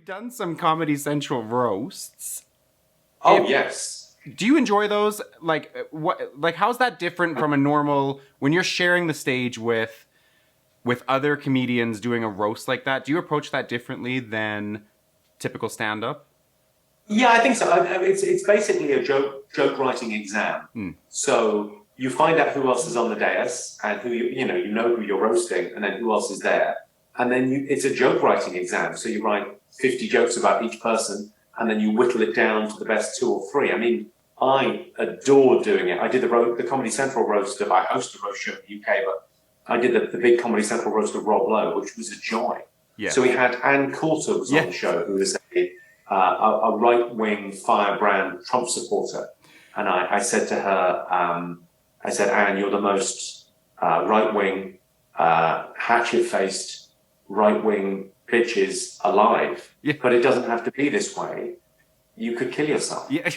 done some Comedy Central roasts. Oh, yes. Do you enjoy those? Like, how's that different from a normal, when you're sharing the stage with other comedians doing a roast like that? Do you approach that differently than typical stand-up? Yeah, I think so. It's basically a joke writing exam. So you find out who else is on the dais and who you know who you're roasting, and then who else is there, and then it's a joke writing exam. So you write 50 jokes about each person, and then you whittle it down to the best two or three. I mean, I adore doing it. I did the Comedy Central roast of, I host a roast show in the UK, but I did the big Comedy Central roast of Rob Lowe, which was a joy. Yeah. So we had Ann Coulter was on the show, who was a right-wing firebrand Trump supporter. And I said to her, I said, Anne, you're the most right-wing, hatchet-faced, right-wing bitches alive. Yeah. But it doesn't have to be this way. You could kill yourself. Yeah.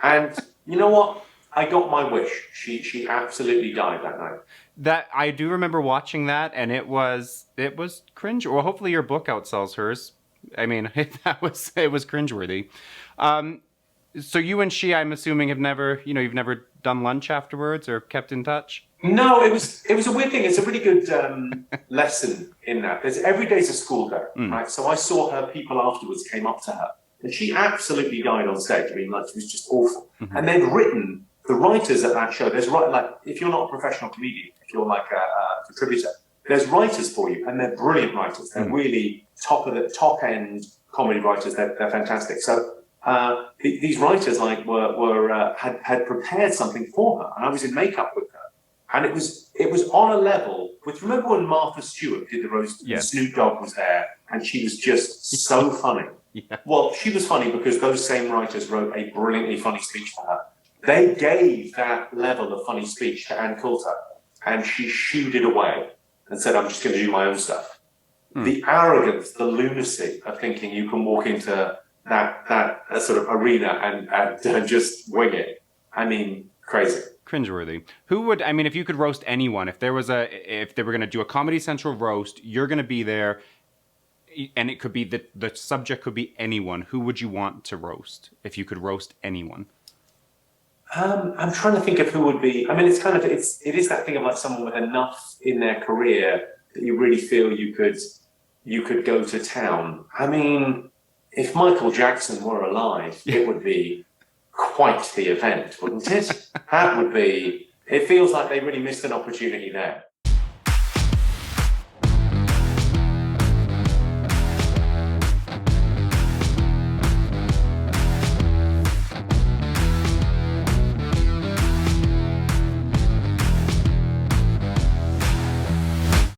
And you know what? I got my wish. She absolutely died that night. That I do remember watching that, and it was cringe. Well, hopefully your book outsells hers. I mean, it was cringeworthy. So you and she, I'm assuming, you've never done lunch afterwards or kept in touch? No, it was a weird thing. It's a really good lesson in that. Every day's a school day, right? So I saw her, people afterwards came up to her, and she absolutely died on stage. I mean, like, it was just awful. And they'd written, the writers at that show, if you're not a professional comedian, if you're like a contributor, there's writers for you, and they're brilliant writers. They're really top end comedy writers. They're fantastic. So these writers had prepared something for her, and I was in makeup with her, and it was on a level with, remember when Martha Stewart did the roast? Yeah. Snoop Dogg was there, and she was just so funny. Yeah. Well, she was funny because those same writers wrote a brilliantly funny speech for her. They gave that level of funny speech to Ann Coulter, and she shooed it away and said, I'm just going to do my own stuff. The arrogance, the lunacy of thinking you can walk into that sort of arena and just wing it. I mean, crazy. Cringeworthy. Who would, I mean, if you could roast anyone, if they were going to do a Comedy Central roast, you're going to be there, and it could be, the subject could be anyone. Who would you want to roast if you could roast anyone? I'm trying to think of who would be. I mean, it is that thing of like someone with enough in their career that you really feel you could go to town. I mean, if Michael Jackson were alive, it would be quite the event, wouldn't it? That would be. It feels like they really missed an opportunity there.